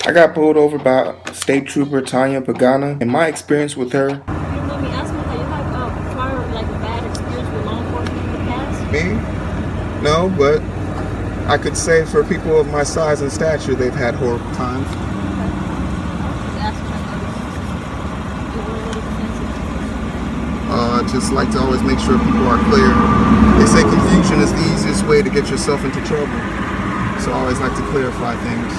I got pulled over by State Trooper Tania Pagán, and my experience with her. Let me ask you, have you had prior like a bad experience with law enforcement in the past? Me? No, but I could say for people of my size and stature, they've had horrible times. Just like to always make sure people are clear. They say confusion is the easiest way to get yourself into trouble. So I always like to clarify things.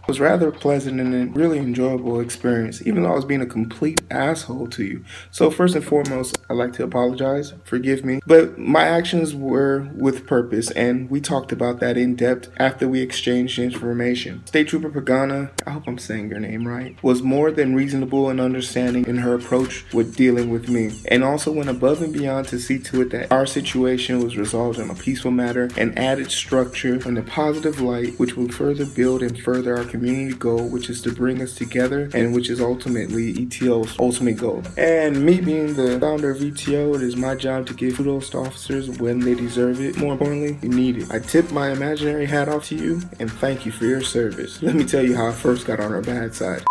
It was rather pleasant and a really enjoyable experience, even though I was being a complete asshole to you. So first and foremost, I'd like to apologize, forgive me, but my actions were with purpose, and we talked about that in depth after we exchanged information. State Trooper Pagán, I hope I'm saying your name right, was more than reasonable and understanding in her approach with dealing with me, and also went above and beyond to see to it that our situation was resolved in a peaceful manner and added structure in a positive light, which will further build and further our community goal, which is to bring us together, and which is ultimately ETO's ultimate goal. And me being the founder of ETO, it is my job to give kudos to officers when they deserve it. More importantly, you need it. I tip my imaginary hat off to you and thank you for your service. Let me tell you how I first got on our bad side.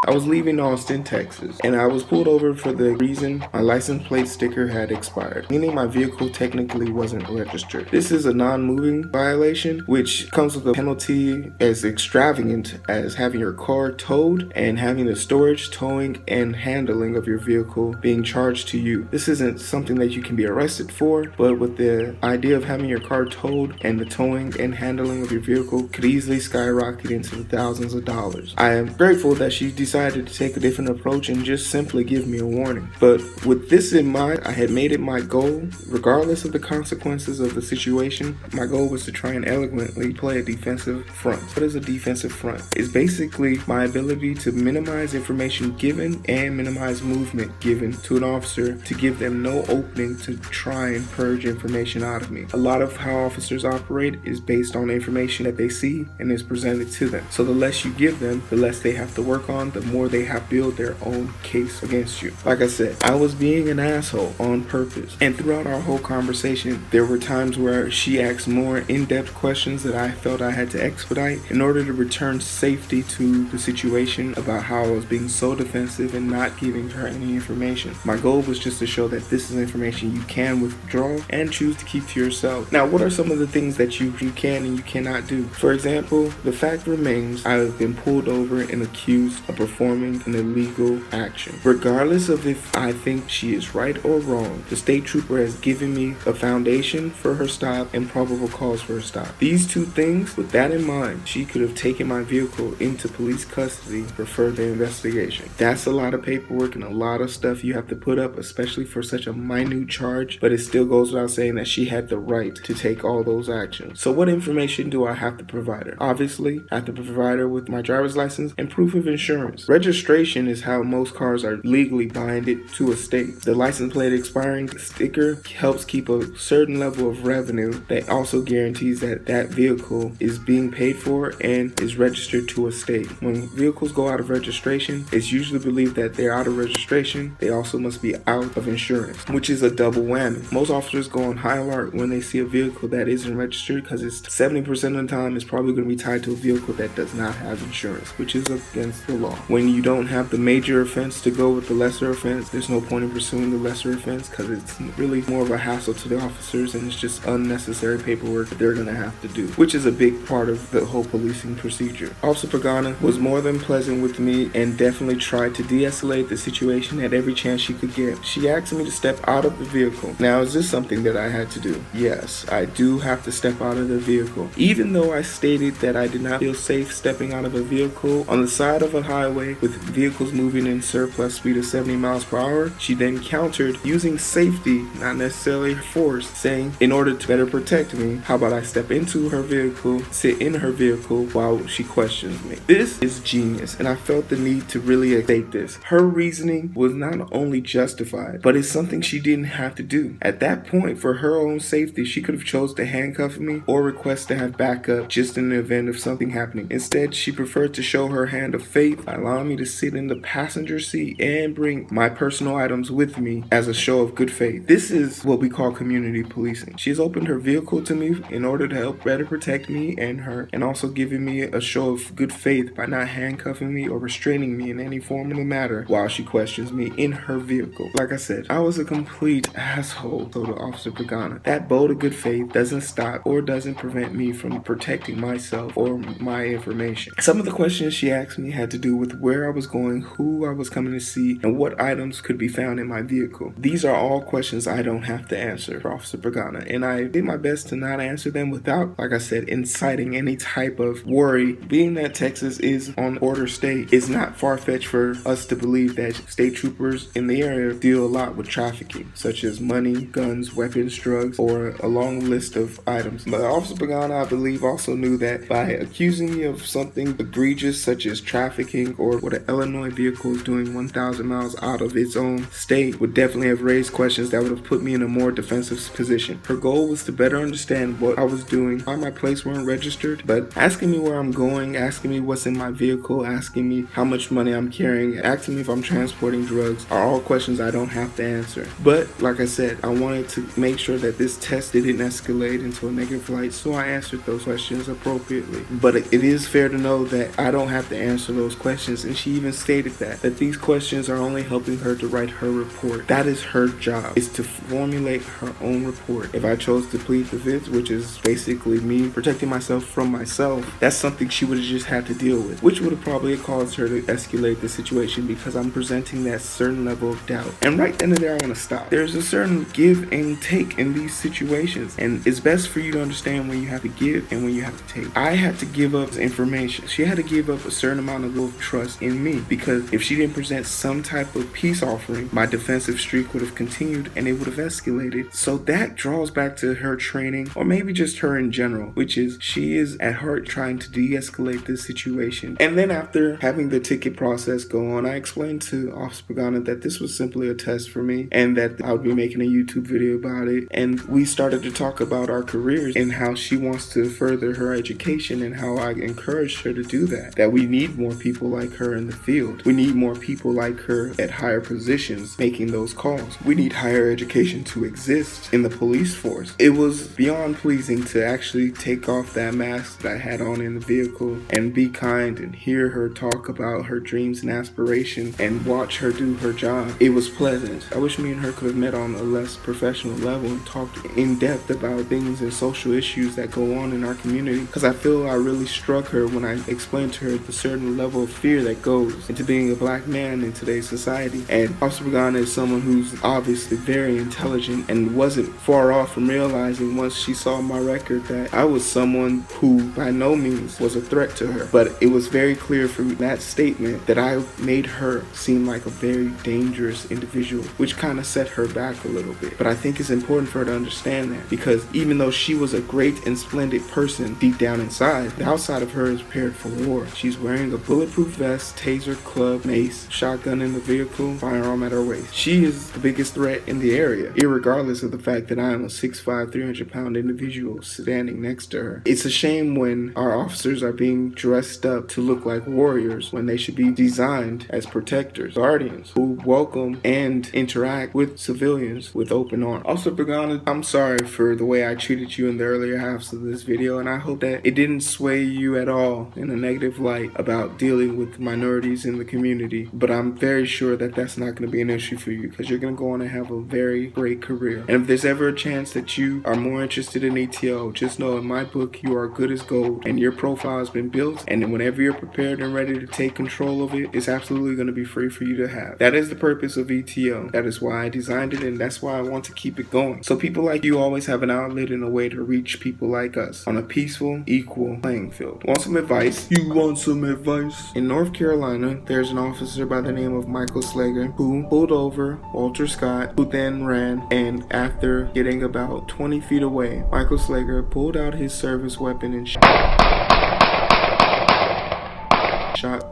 I was leaving Austin, Texas, and I was pulled over for the reason my license plate sticker had expired, meaning my vehicle technically wasn't registered. This is a non-moving violation, which comes with a penalty as extravagant as having your car towed and having the storage, towing, and handling of your vehicle being charged to you. This isn't something that you can be arrested for, but with the idea of having your car towed and the towing and handling of your vehicle could easily skyrocket into the thousands of dollars. I am grateful that she decided to take a different approach and just simply give me a warning. But with this in mind, I had made it my goal, regardless of the consequences of the situation, my goal was to try and elegantly play a defensive front. What is a defensive front? It's basically my ability to minimize information given and minimize movement given to an officer to give them no opening to try and purge information out of me. A lot of how officers operate is based on information that they see and is presented to them. So the less you give them, the less they have to work on, the more they have built their own case against you. Like I said, I was being an asshole on purpose. And throughout our whole conversation, there were times where she asked more in-depth questions that I felt I had to expedite in order to return safety to the situation about how I was being so defensive and not giving her any information. My goal was just to show that this is information you can withdraw and choose to keep to yourself. Now, what are some of the things that you can and you cannot do? For example, the fact remains I have been pulled over and accused of performing an illegal action. Regardless of if I think she is right or wrong, the state trooper has given me a foundation for her stop and probable cause for her stop. These two things, with that in mind, she could have taken my vehicle into police custody for further investigation. That's a lot of paperwork and a lot of stuff you have to put up, especially for such a minute charge, but it still goes without saying that she had the right to take all those actions. So what information do I have to provide her? Obviously, I have to provide her with my driver's license and proof of insurance. Registration is how most cars are legally binded to a state. The license plate expiring sticker helps keep a certain level of revenue that also guarantees that that vehicle is being paid for and is registered to a state. When vehicles go out of registration, it's usually believed that they're out of registration, they also must be out of insurance, which is a double whammy. Most officers go on high alert when they see a vehicle that isn't registered because it's 70% of the time it's probably going to be tied to a vehicle that does not have insurance, which is against the law. When you don't have the major offense to go with the lesser offense, there's no point in pursuing the lesser offense because it's really more of a hassle to the officers and it's just unnecessary paperwork that they're going to have to do, which is a big part of the whole policing procedure. Officer Pagán was more than pleasant with me and definitely tried to de-escalate the situation at every chance she could get. She asked me to step out of the vehicle. Now, is this something that I had to do? Yes, I do have to step out of the vehicle. Even though I stated that I did not feel safe stepping out of a vehicle on the side of a highway highway with vehicles moving in surplus speed of 70 miles per hour. She then countered using safety, not necessarily force, saying, in order to better protect me, how about I step into her vehicle, sit in her vehicle while she questions me. This is genius, and I felt the need to really state this. Her reasoning was not only justified, but it's something she didn't have to do. At that point, for her own safety, she could have chose to handcuff me or request to have backup just in the event of something happening. Instead, she preferred to show her hand of faith by allowing me to sit in the passenger seat and bring my personal items with me as a show of good faith. This is what we call community policing. She has opened her vehicle to me in order to help better protect me and her, and also giving me a show of good faith by not handcuffing me or restraining me in any form of the matter while she questions me in her vehicle. Like I said, I was a complete asshole to Officer Pagán. That bold of good faith doesn't stop or doesn't prevent me from protecting myself or my information. Some of the questions she asked me had to do with where I was going, who I was coming to see, and what items could be found in my vehicle. These are all questions I don't have to answer for Officer Pagán, and I did my best to not answer them without, like I said, inciting any type of worry. Being that Texas is on border state, it's not far-fetched for us to believe that state troopers in the area deal a lot with trafficking, such as money, guns, weapons, drugs, or a long list of items. But Officer Pagán, I believe, also knew that by accusing me of something egregious such as trafficking or what an Illinois vehicle is doing 1,000 miles out of its own state would definitely have raised questions that would have put me in a more defensive position. Her goal was to better understand what I was doing, why my plates weren't registered, but asking me where I'm going, asking me what's in my vehicle, asking me how much money I'm carrying, asking me if I'm transporting drugs are all questions I don't have to answer. But like I said, I wanted to make sure that this test didn't escalate into a negative light, so I answered those questions appropriately. But it is fair to know that I don't have to answer those questions, and she even stated that these questions are only helping her to write her report. That is her job, is to formulate her own report. If I chose to plead the fifth, which is basically me protecting myself from myself, that's something she would have just had to deal with, which would have probably caused her to escalate the situation because I'm presenting that certain level of doubt. And right then and there, I want to stop. There's a certain give and take in these situations, and it's best for you to understand when you have to give and when you have to take. I had to give up information. She had to give up a certain amount of trust in me, because if she didn't present some type of peace offering, my defensive streak would have continued and it would have escalated. So that draws back to her training, or maybe just her in general, which is she is at heart trying to de-escalate this situation. And then after having the ticket process go on, I explained to Officer Pagán that this was simply a test for me and that I would be making a YouTube video about it. And we started to talk about our careers and how she wants to further her education and how I encouraged her to do that we need more people like her in the field. We need more people like her at higher positions making those calls. We need higher education to exist in the police force. It was beyond pleasing to actually take off that mask that I had on in the vehicle and be kind and hear her talk about her dreams and aspirations and watch her do her job. It was pleasant. I wish me and her could have met on a less professional level and talked in depth about things and social issues that go on in our community, because I feel I really struck her when I explained to her the certain level of fear that goes into being a black man in today's society. And Officer Pagán is someone who's obviously very intelligent and wasn't far off from realizing once she saw my record that I was someone who by no means was a threat to her. But it was very clear from that statement that I made her seem like a very dangerous individual, which kind of set her back a little bit. But I think it's important for her to understand that, because even though she was a great and splendid person deep down inside, the outside of her is prepared for war. She's wearing a bulletproof vest, taser, club, mace, shotgun in the vehicle, firearm at her waist. She is the biggest threat in the area, irregardless of the fact that I am a 6'5", 300-pound individual standing next to her. It's a shame when our officers are being dressed up to look like warriors when they should be designed as protectors, guardians who welcome and interact with civilians with open arms. Also, Pagán, I'm sorry for the way I treated you in the earlier halves of this video, and I hope that it didn't sway you at all in a negative light about dealing with minorities in the community. But I'm very sure that that's not going to be an issue for you, because you're going to go on and have a very great career. And if there's ever a chance that you are more interested in ETO, just know in my book you are good as gold, and your profile has been built, and whenever you're prepared and ready to take control of it, it's absolutely going to be free for you to have. That is the purpose of ETO. That is why I designed it, and that's why I want to keep it going. So people like you always have an outlet and a way to reach people like us on a peaceful, equal playing field. Want some advice? You want some advice? In North Carolina, there's an officer by the name of Michael Slager who pulled over Walter Scott, who then ran, and after getting about 20 feet away, Michael Slager pulled out his service weapon and shot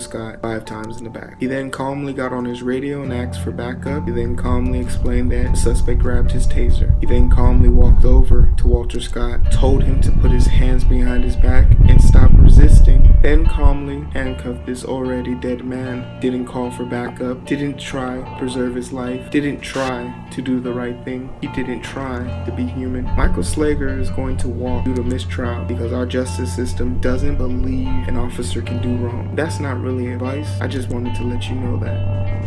Scott 5 times in the back. He then calmly got on his radio and asked for backup. He then calmly explained that the suspect grabbed his taser. He then calmly walked over to Walter Scott, told him to put his hands behind his back and stop resisting, then calmly handcuffed this already dead man. Didn't call for backup, didn't try to preserve his life, didn't try to do the right thing. He didn't try to be human. Michael Slager is going to walk due to mistrial because our justice system doesn't believe an officer can do wrong. That's not really advice. I just wanted to let you know that.